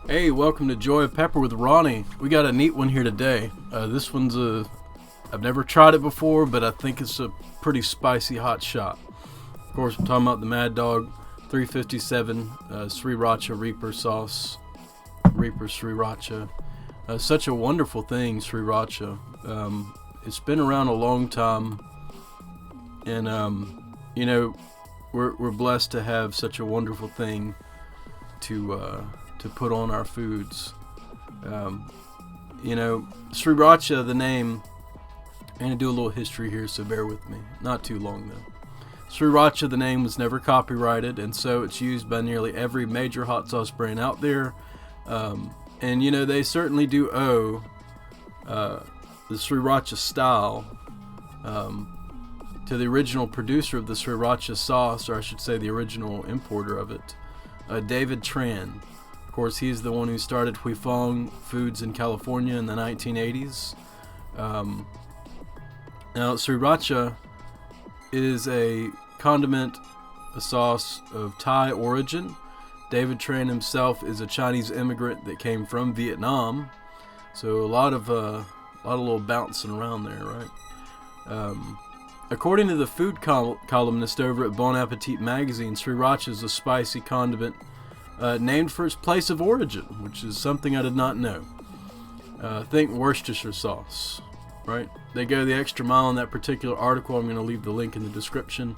Hey, welcome to Joy of Pepper with Ronnie. We got a neat one here today. This one's I've never tried it before, but I think it's a pretty spicy hot shot. Of course, we're talking about the Mad Dog 357 Sriracha Reaper sauce. Reaper Sriracha. Such a wonderful thing, Sriracha. It's been around a long time, and we're blessed to have such a wonderful thing to put on our foods. Sriracha, the name, I'm going to do a little history here, so bear with me. Not too long, though. Sriracha, the name, was never copyrighted, and so it's used by nearly every major hot sauce brand out there. They certainly do owe the Sriracha style to the original producer of the Sriracha sauce, or I should say the original importer of it, David Tran. Of course, he's the one who started Huy Fong Foods in California in the 1980s. Now, Sriracha is a condiment, a sauce of Thai origin. David Tran himself is a Chinese immigrant that came from Vietnam, so a lot of little bouncing around there, right? According to the food columnist over at Bon Appetit magazine, Sriracha is a spicy condiment named for its place of origin, which is something I did not know. Think Worcestershire sauce, right? They go the extra mile in that particular article. I'm going to leave the link in the description,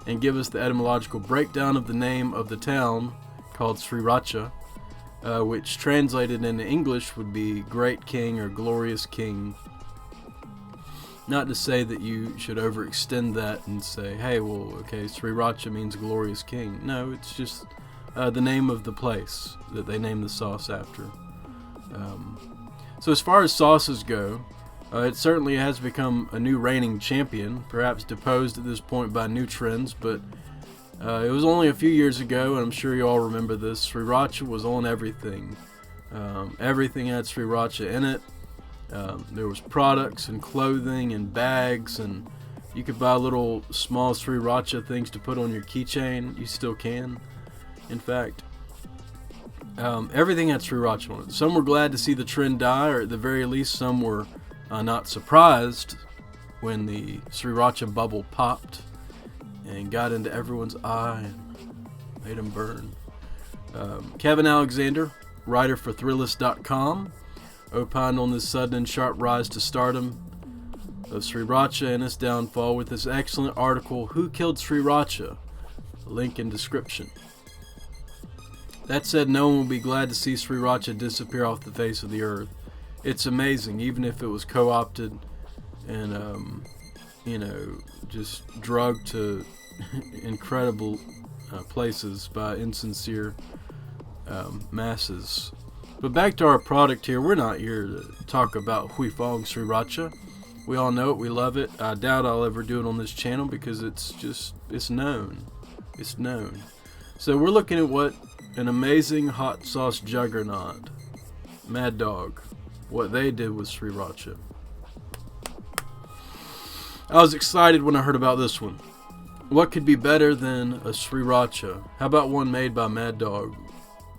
and give us the etymological breakdown of the name of the town called Sriracha, which translated into English would be Great King or Glorious King. Not to say that you should overextend that and say, hey, well, okay, Sriracha means Glorious King. No, it's just the name of the place that they named the sauce after. So as far as sauces go, it certainly has become a new reigning champion, perhaps deposed at this point by new trends, but it was only a few years ago, and I'm sure you all remember this, Sriracha was on everything. Everything had Sriracha in it. There was products and clothing and bags, and you could buy little small Sriracha things to put on your keychain. You still can, in fact. Everything had Sriracha on it. Some were glad to see the trend die, or at the very least some were not surprised when the Sriracha bubble popped and got into everyone's eye and made them burn. Kevin Alexander, writer for Thrillist.com, opined on this sudden and sharp rise to stardom of Sriracha and its downfall with this excellent article, Who Killed Sriracha? Link in description. That said, no one will be glad to see Sriracha disappear off the face of the earth. It's amazing, even if it was co-opted and, just drugged to incredible places by insincere masses. But back to our product here. We're not here to talk about Huy Fong Sriracha. We all know it. We love it. I doubt I'll ever do it on this channel because it's known. It's known. So we're looking at what an amazing hot sauce juggernaut, Mad Dog, what they did with Sriracha. I was excited when I heard about this one. What could be better than a Sriracha? How about one made by Mad Dog?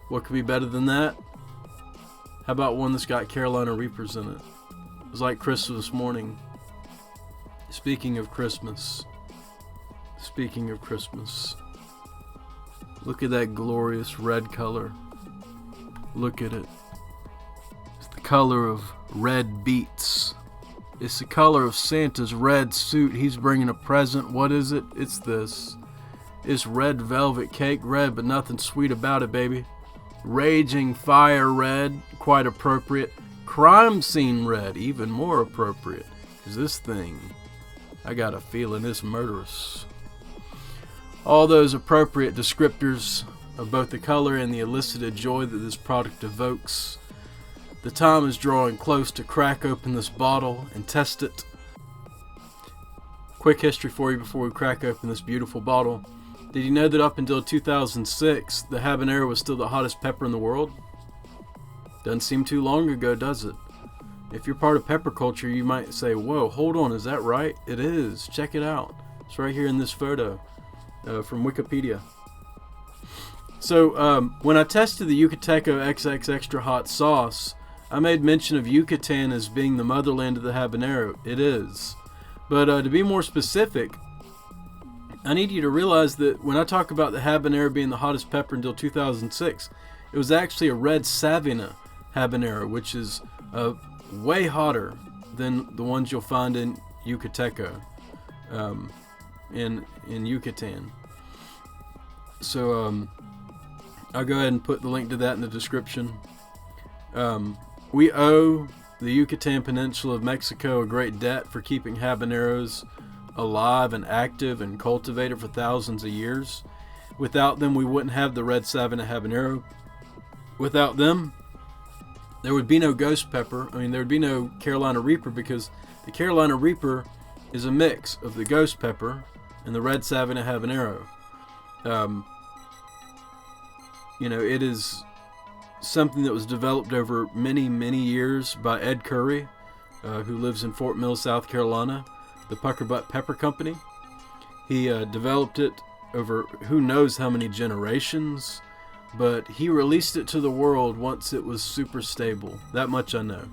What could be better than that? How about one that's got Carolina Reapers in it? It was like Christmas morning. Speaking of Christmas. Look at that glorious red color. Look at it. It's the color of red beets. It's the color of Santa's red suit. He's bringing a present. What is it? It's this. It's red velvet cake red, but nothing sweet about it, baby. Raging fire red, quite appropriate. Crime scene red, even more appropriate. Because this thing, I got a feeling it's murderous. All those appropriate descriptors of both the color and the elicited joy that this product evokes. The time is drawing close to crack open this bottle and test it. Quick history for you before we crack open this beautiful bottle. Did you know that up until 2006, the habanero was still the hottest pepper in the world? Doesn't seem too long ago, does it? If you're part of pepper culture, you might say, whoa, hold on, is that right? It is. Check it out. It's right here in this photo from Wikipedia. So when I tested the Yucateco XX Extra Hot Sauce, I made mention of Yucatan as being the motherland of the habanero. It is. But to be more specific, I need you to realize that when I talk about the habanero being the hottest pepper until 2006, it was actually a red Savina habanero, which is way hotter than the ones you'll find in Yucateco, in Yucatan. So I'll go ahead and put the link to that in the description. We owe the Yucatan Peninsula of Mexico a great debt for keeping habaneros alive and active and cultivated for thousands of years. Without them, we wouldn't have the red Savina habanero. Without them, there would be no ghost pepper. I mean, there would be no Carolina Reaper, because the Carolina Reaper is a mix of the ghost pepper and the red Savina habanero. It is something that was developed over many, many years by Ed Curry, who lives in Fort Mill, South Carolina, the Pucker Butt Pepper Company. He developed it over who knows how many generations, but he released it to the world once it was super stable. That much I know.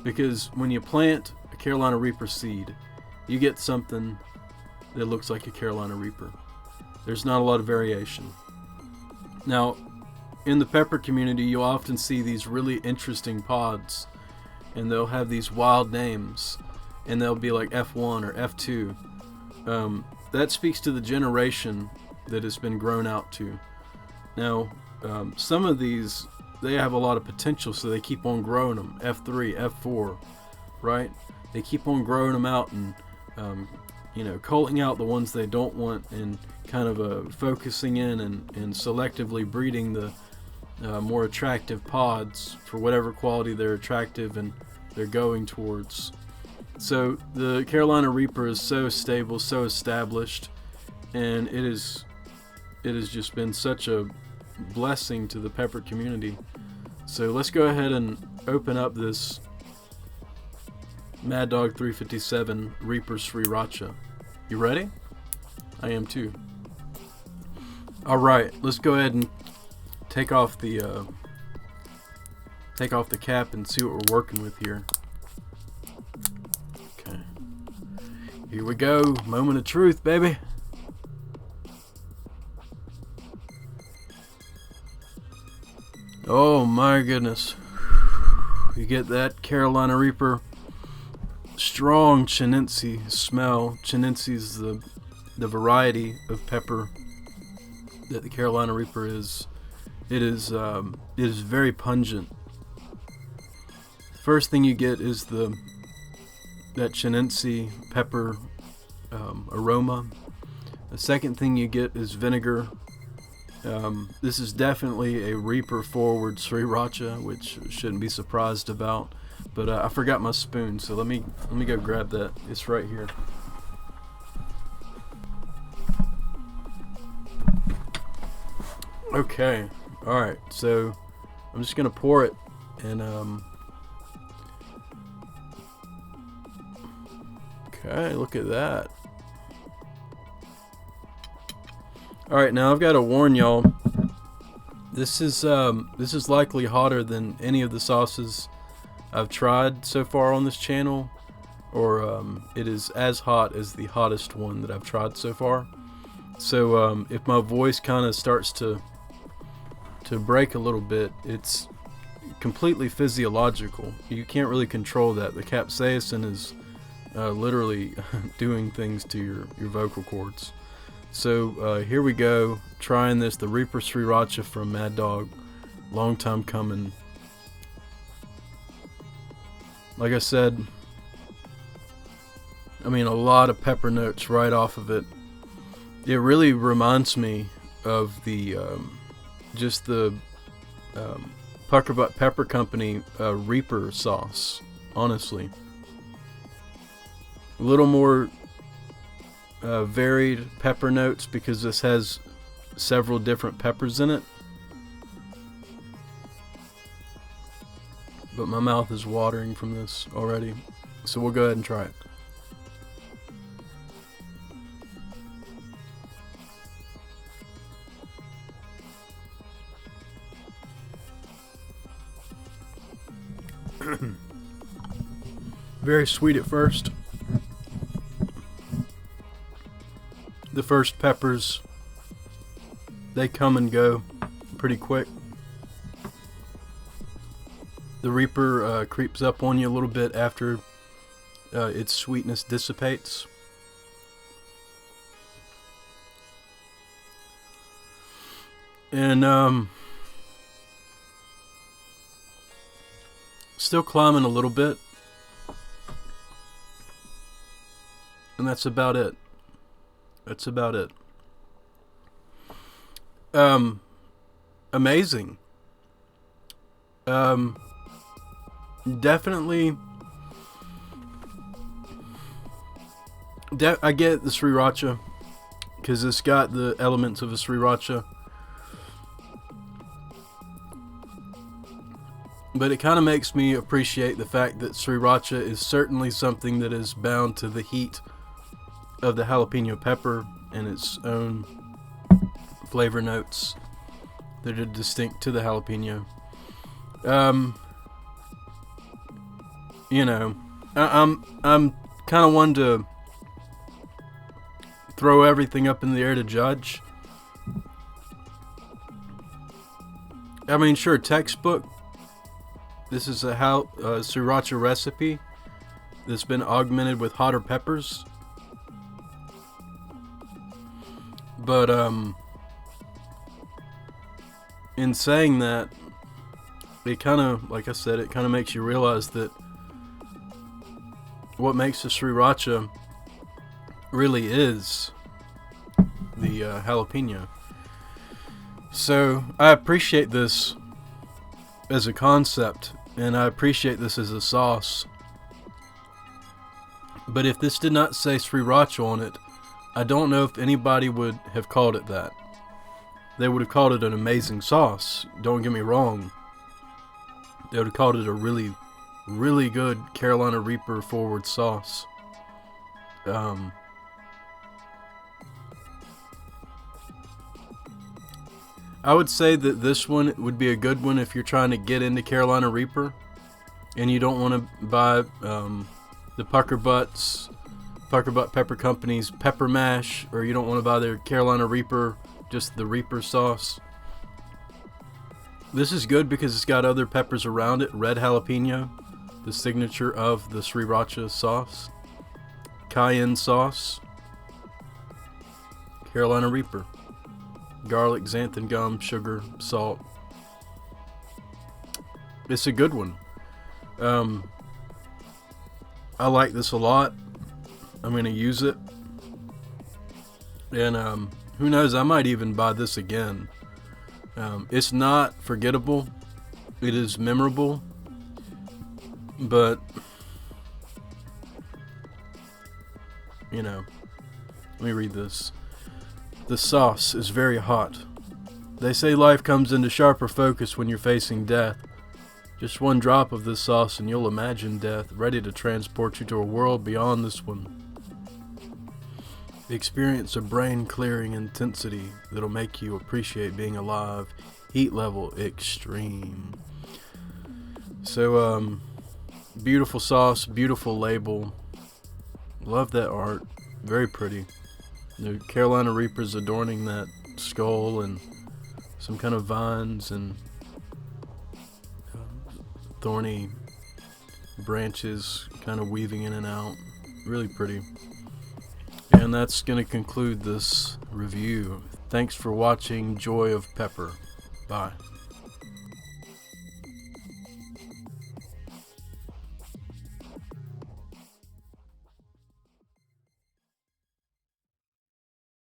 Because when you plant a Carolina Reaper seed, you get something that looks like a Carolina Reaper. There's not a lot of variation. Now, in the pepper community, you'll often see these really interesting pods, and they'll have these wild names, and they'll be like F1 or F2. That speaks to the generation that it's been grown out to. Now, some of these, they have a lot of potential, so they keep on growing them. F3, F4, right? They keep on growing them out and, culling out the ones they don't want, and kind of focusing in and selectively breeding the more attractive pods for whatever quality they're attractive and they're going towards. So the Carolina Reaper is so stable, so established, and it has just been such a blessing to the pepper community. So let's go ahead and open up this Mad Dog 357 Reaper Sriracha. You ready? I am too. Alright, let's go ahead and take off the cap and see what we're working with here. Okay. Here we go. Moment of truth, baby. Oh my goodness. You get that Carolina Reaper strong Chinense smell. Chinense is the variety of pepper that the Carolina Reaper is. It is very pungent. First thing you get is that Chinense pepper aroma. The second thing you get is vinegar. This is definitely a Reaper forward Sriracha, which shouldn't be surprised about. But I forgot my spoon, so let me go grab that. It's right here. Okay, all right. So I'm just gonna pour it, and okay, look at that. All right, now I've got to warn y'all. This is likely hotter than any of the sauces I've tried so far on this channel, or it is as hot as the hottest one that I've tried so far. So if my voice kind of starts to break a little bit, it's completely physiological. You can't really control that. The capsaicin is literally doing things to your vocal cords. So here we go, trying this, the Reaper Sriracha from Mad Dog. Long time coming. Like I said, I mean, a lot of pepper notes right off of it. It really reminds me of the just the Pucker Butt Pepper Company Reaper sauce, honestly. A little more varied pepper notes because this has several different peppers in it. But my mouth is watering from this already, so we'll go ahead and try it. Very sweet at first. The first peppers, they come and go pretty quick. The Reaper creeps up on you a little bit after its sweetness dissipates. And still climbing a little bit. And that's about it. That's about it. Amazing. Definitely. I get the Sriracha because it's got the elements of a Sriracha, but it kind of makes me appreciate the fact that Sriracha is certainly something that is bound to the heat of the jalapeno pepper and its own flavor notes that are distinct to the jalapeno. You know, I'm kind of one to throw everything up in the air to judge. I mean, sure, textbook. This is a Sriracha recipe that's been augmented with hotter peppers. But in saying that, it kind of, like I said, it kind of makes you realize that what makes the Sriracha really is the jalapeno. So I appreciate this as a concept, and I appreciate this as a sauce. But if this did not say Sriracha on it, I don't know if anybody would have called it that. They would have called it an amazing sauce. Don't get me wrong. They would have called it a really, really good Carolina Reaper forward sauce. I would say that this one would be a good one if you're trying to get into Carolina Reaper and you don't want to buy the Pucker Butt Pepper Company's Pepper Mash, or you don't want to buy their Carolina Reaper, just the Reaper sauce. This is good because it's got other peppers around it. Red jalapeno, the signature of the Sriracha sauce. Cayenne sauce. Carolina Reaper. Garlic, xanthan gum, sugar, salt. It's a good one. I like this a lot. I'm going to use it. And who knows, I might even buy this again. It's not forgettable. It is memorable. But, you know, let me read this. The sauce is very hot. They say life comes into sharper focus when you're facing death. Just one drop of this sauce and you'll imagine death, ready to transport you to a world beyond this one. Experience a brain-clearing intensity that'll make you appreciate being alive. Heat level extreme. So, beautiful sauce, beautiful label. Love that art. Very pretty. The Carolina Reapers adorning that skull and some kind of vines and thorny branches kind of weaving in and out. Really pretty. And that's going to conclude this review. Thanks for watching Joy of Pepper. Bye.